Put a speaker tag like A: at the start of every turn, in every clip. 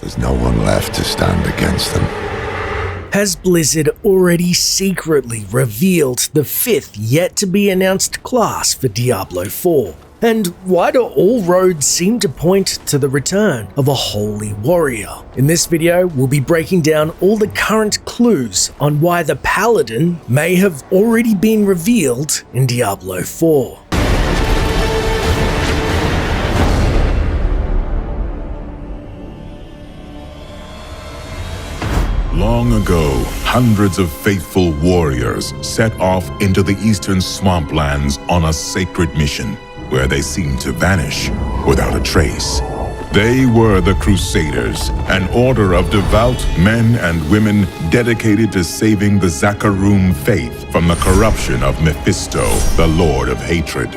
A: There's no one left to stand against them.
B: Has Blizzard already secretly revealed the fifth yet-to-be-announced class for Diablo 4? And why do all roads seem to point to the return of a holy warrior? In this video, we'll be breaking down all the current clues on why the Paladin may have already been revealed in Diablo 4.
C: Long ago, hundreds of faithful warriors set off into the eastern swamplands on a sacred mission, where they seemed to vanish without a trace. They were the Crusaders, an order of devout men and women dedicated to saving the Zakarum faith from the corruption of Mephisto, the Lord of Hatred.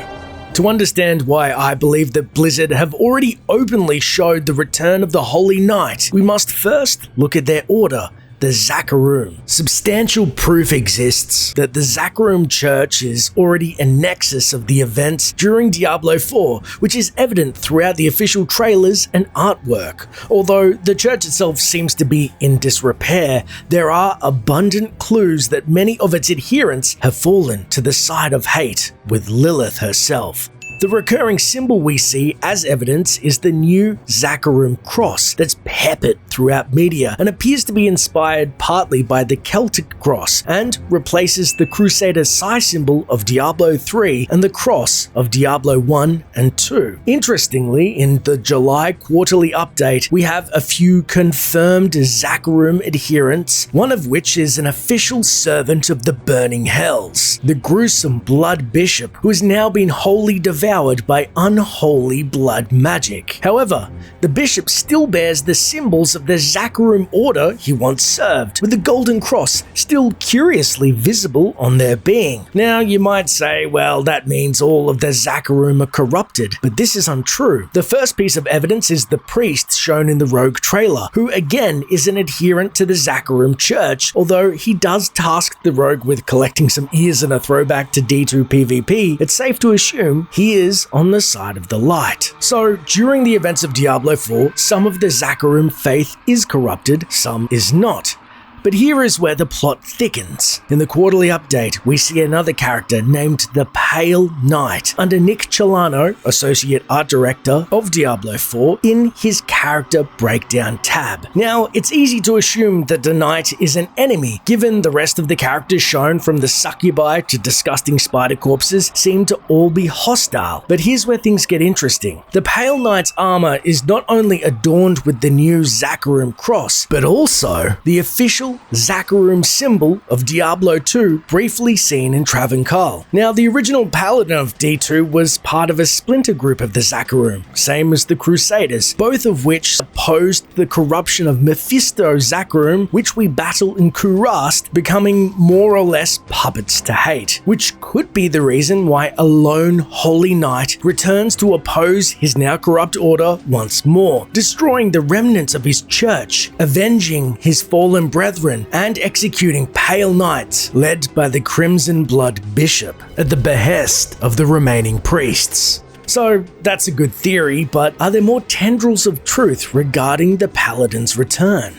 B: To understand why I believe that Blizzard have already openly showed the return of the Holy Knight, we must first look at their order, the Zakarum. Substantial proof exists that the Zakarum Church is already a nexus of the events during Diablo 4, which is evident throughout the official trailers and artwork. Although the church itself seems to be in disrepair, there are abundant clues that many of its adherents have fallen to the side of hate, with Lilith herself. The recurring symbol we see as evidence is the new Zakarum cross that's peppered throughout media and appears to be inspired partly by the Celtic cross and replaces the Crusader Psi symbol of Diablo 3 and the cross of Diablo 1 and 2. Interestingly, in the July quarterly update, we have a few confirmed Zakarum adherents, one of which is an official servant of the Burning Hells, the gruesome Blood Bishop, who has now been wholly devoured by unholy blood magic. However, the bishop still bears the symbols of the Zakarum order he once served, with the golden cross still curiously visible on their being. Now, you might say, well, that means all of the Zakarum are corrupted, but this is untrue. The first piece of evidence is the priest shown in the Rogue trailer, who again is an adherent to the Zakarum Church, although he does task the Rogue with collecting some ears and a throwback to D2 PvP. It's safe to assume he is on the side of the light. So, during the events of Diablo 4, some of the Zakarum faith is corrupted, some is not. But here is where the plot thickens. In the quarterly update, we see another character named the Pale Knight under Nick Chelano, Associate Art Director of Diablo 4, in his Character Breakdown tab. Now, it's easy to assume that the Knight is an enemy, given the rest of the characters shown from the succubi to disgusting spider corpses seem to all be hostile. But here's where things get interesting. The Pale Knight's armor is not only adorned with the new Zakarum cross, but also the official Zakarum symbol of Diablo 2 briefly seen in Travancore. Now, the original Paladin of D2 was part of a splinter group of the Zakarum, same as the Crusaders, both of which opposed the corruption of Mephisto Zakarum, which we battle in Kurast, becoming more or less puppets to hate, which could be the reason why a lone Holy Knight returns to oppose his now corrupt order once more, destroying the remnants of his church, avenging his fallen brethren, and executing Pale Knights led by the Crimson Blood Bishop at the behest of the remaining priests. So that's a good theory, but are there more tendrils of truth regarding the Paladin's return?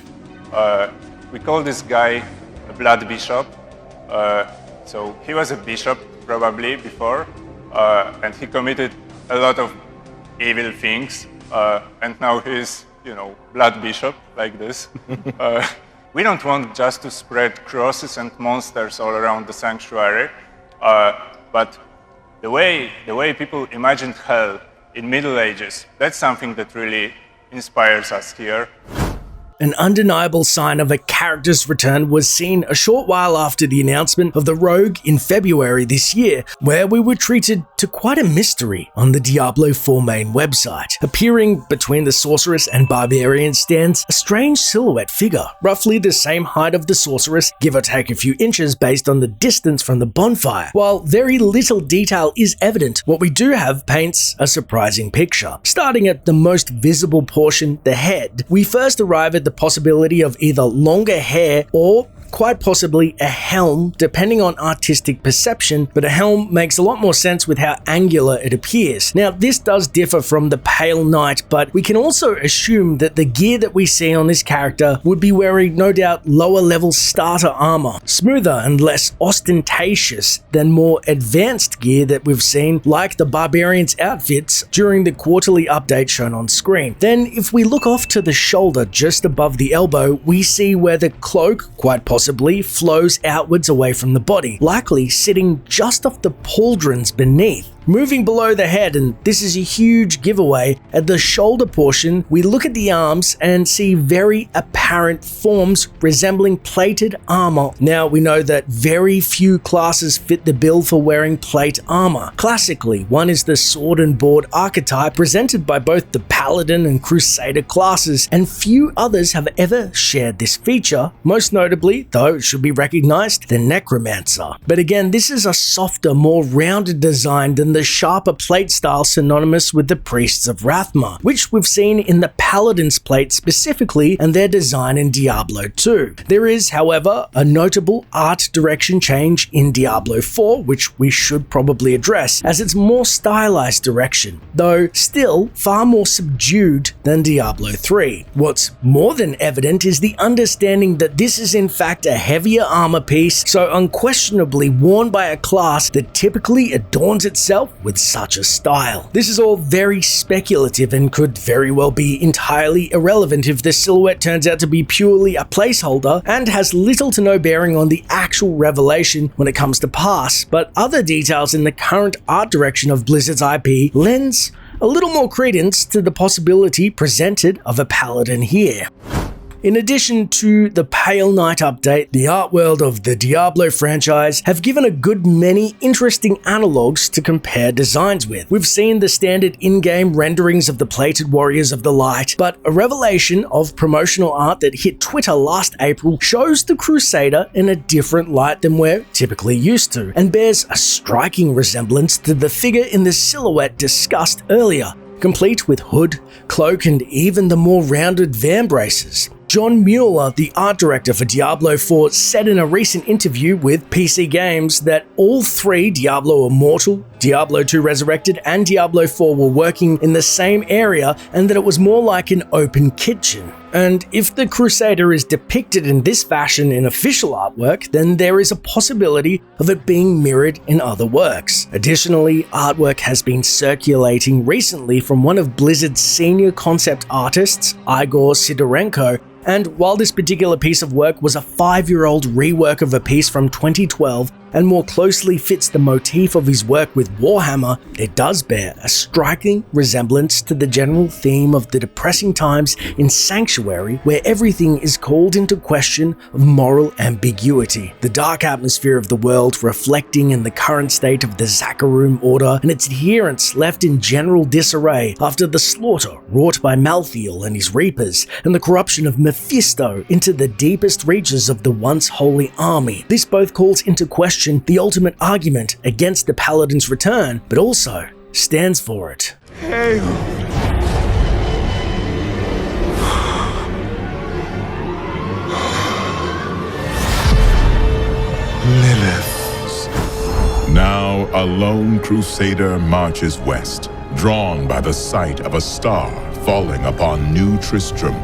D: We call this guy a Blood Bishop. So he was a bishop probably before, and he committed a lot of evil things, and now he's, Blood Bishop like this. We don't want just to spread crosses and monsters all around the sanctuary, but the way people imagined hell in Middle Ages, that's something that really inspires us here.
B: An undeniable sign of a character's return was seen a short while after the announcement of the Rogue in February this year, where we were treated to quite a mystery on the Diablo 4 main website. Appearing between the Sorceress and Barbarian stands a strange silhouette figure, roughly the same height of the Sorceress, give or take a few inches based on the distance from the bonfire. While very little detail is evident, what we do have paints a surprising picture. Starting at the most visible portion, the head, we first arrive at the possibility of either longer hair or quite possibly a helm, depending on artistic perception, but a helm makes a lot more sense with how angular it appears. Now, this does differ from the Pale Knight, but we can also assume that the gear that we see on this character would be wearing no doubt lower level starter armor, smoother and less ostentatious than more advanced gear that we've seen, like the Barbarian's outfits during the quarterly update shown on screen. Then, if we look off to the shoulder just above the elbow, we see where the cloak, quite possibly, flows outwards away from the body, likely sitting just off the pauldrons beneath. Moving below the head, and this is a huge giveaway, at the shoulder portion, we look at the arms and see very apparent forms resembling plated armor. Now, we know that very few classes fit the bill for wearing plate armor. Classically, one is the sword and board archetype presented by both the Paladin and Crusader classes, and few others have ever shared this feature, most notably, though it should be recognized, the Necromancer. But again, this is a softer, more rounded design than the sharper plate style synonymous with the Priests of Rathma, which we've seen in the Paladin's plate specifically and their design in Diablo 2. There is, however, a notable art direction change in Diablo 4, which we should probably address, as it's more stylized direction, though still far more subdued than Diablo 3. What's more than evident is the understanding that this is in fact a heavier armor piece, so unquestionably worn by a class that typically adorns itself with such a style. This is all very speculative and could very well be entirely irrelevant if the silhouette turns out to be purely a placeholder and has little to no bearing on the actual revelation when it comes to pass, but other details in the current art direction of Blizzard's IP lends a little more credence to the possibility presented of a Paladin here. In addition to the Pale Knight update, the art world of the Diablo franchise have given a good many interesting analogs to compare designs with. We've seen the standard in-game renderings of the plated warriors of the light, but a revelation of promotional art that hit Twitter last April shows the Crusader in a different light than we're typically used to, and bears a striking resemblance to the figure in the silhouette discussed earlier, complete with hood, cloak, and even the more rounded vambraces. John Mueller, the art director for Diablo 4, said in a recent interview with PC Games that all three, Diablo Immortal, Diablo 2 Resurrected, and Diablo 4 were working in the same area, and that it was more like an open kitchen. And if the Crusader is depicted in this fashion in official artwork, then there is a possibility of it being mirrored in other works. Additionally, artwork has been circulating recently from one of Blizzard's senior concept artists, Igor Sidorenko, and while this particular piece of work was a 5-year-old rework of a piece from 2012 and more closely fits the motif of his work with Warhammer, it does bear a striking resemblance to the general theme of the depressing times in Sanctuary, where everything is called into question of moral ambiguity. The dark atmosphere of the world reflecting in the current state of the Zakarum Order and its adherents left in general disarray after the slaughter wrought by Malthael and his Reapers, and the corruption of Mephisto into the deepest reaches of the once holy army. This both calls into question the ultimate argument against the Paladin's return, but also stands for it.
A: Hail! Lilith.
C: Now a lone crusader marches west, drawn by the sight of a star falling upon New Tristram.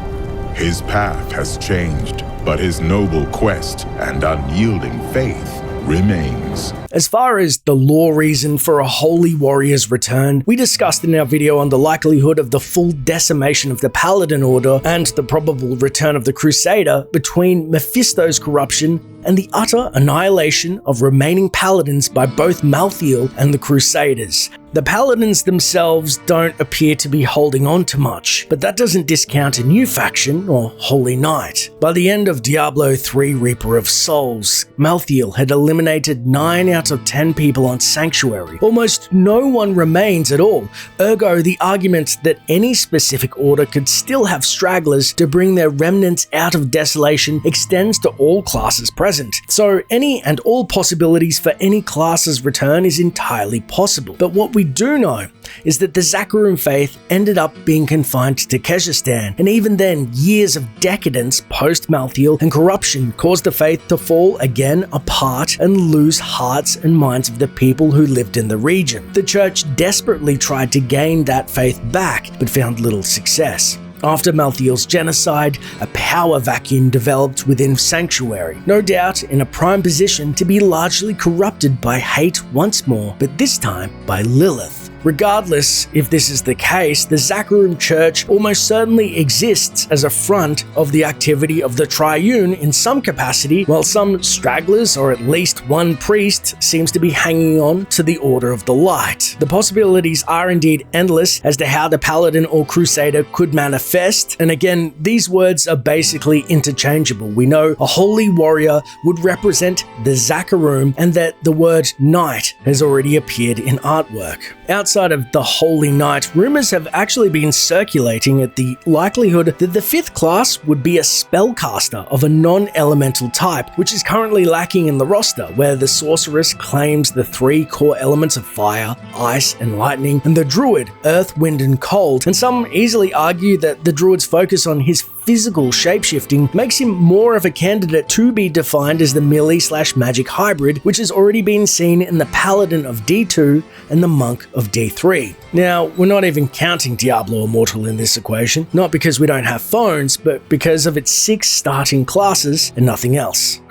C: His path has changed, but his noble quest and unyielding faith remains.
B: As far as the lore reason for a holy warrior's return, we discussed in our video on the likelihood of the full decimation of the Paladin Order and the probable return of the Crusader between Mephisto's corruption and the utter annihilation of remaining paladins by both Malthael and the Crusaders. The paladins themselves don't appear to be holding on to much, but that doesn't discount a new faction, or Holy Knight. By the end of Diablo 3 Reaper of Souls, Malthael had eliminated 9 out of 10 people on Sanctuary. Almost no one remains at all, ergo the argument that any specific order could still have stragglers to bring their remnants out of desolation extends to all classes present. So any and all possibilities for any class's return is entirely possible, but what we we do know is that the Zakarum faith ended up being confined to Keshistan, and even then, years of decadence post-Malthael and corruption caused the faith to fall again apart and lose hearts and minds of the people who lived in the region. The church desperately tried to gain that faith back, but found little success. After Malthael's genocide, a power vacuum developed within Sanctuary, no doubt in a prime position to be largely corrupted by hate once more, but this time by Lilith. Regardless if this is the case, the Zakarum Church almost certainly exists as a front of the activity of the Triune in some capacity, while some stragglers, or at least one priest, seems to be hanging on to the Order of the Light. The possibilities are indeed endless as to how the Paladin or Crusader could manifest, and again, these words are basically interchangeable. We know a holy warrior would represent the Zakarum, and that the word knight has already appeared in artwork. Outside of the Holy Knight, rumors have actually been circulating at the likelihood that the 5th class would be a spellcaster of a non-elemental type, which is currently lacking in the roster, where the sorceress claims the 3 core elements of fire, ice, and lightning, and the druid, earth, wind, and cold. And some easily argue that the druid's focus on his physical shapeshifting makes him more of a candidate to be defined as the melee/magic hybrid, which has already been seen in the Paladin of D2 and the Monk of D3. Now, we're not even counting Diablo Immortal in this equation, not because we don't have phones, but because of its 6 starting classes and nothing else.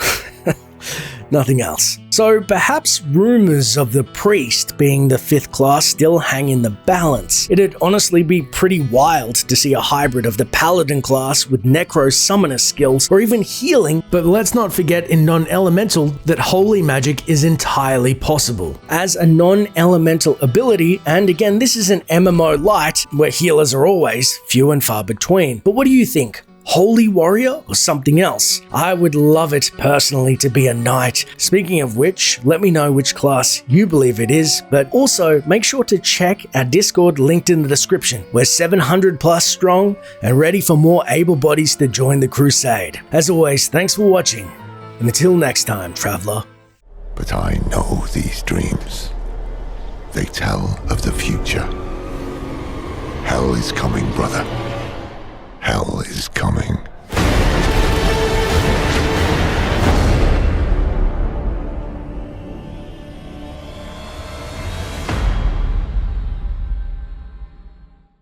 B: Nothing else. So perhaps rumors of the priest being the 5th class still hang in the balance. It'd honestly be pretty wild to see a hybrid of the paladin class with necro summoner skills or even healing, but let's not forget in non-elemental that holy magic is entirely possible. As a non-elemental ability, and again this is an MMO light where healers are always few and far between. But what do you think? Holy warrior or something else? I would love it personally to be a knight. Speaking of which, let me know which class you believe it is, but also make sure to check our Discord linked in the description. We're 700 plus strong and ready for more able bodies to join the crusade. As always, thanks for watching, and until next time, traveler.
A: But I know these dreams. They tell of the future. Hell is coming, brother. Hell is coming.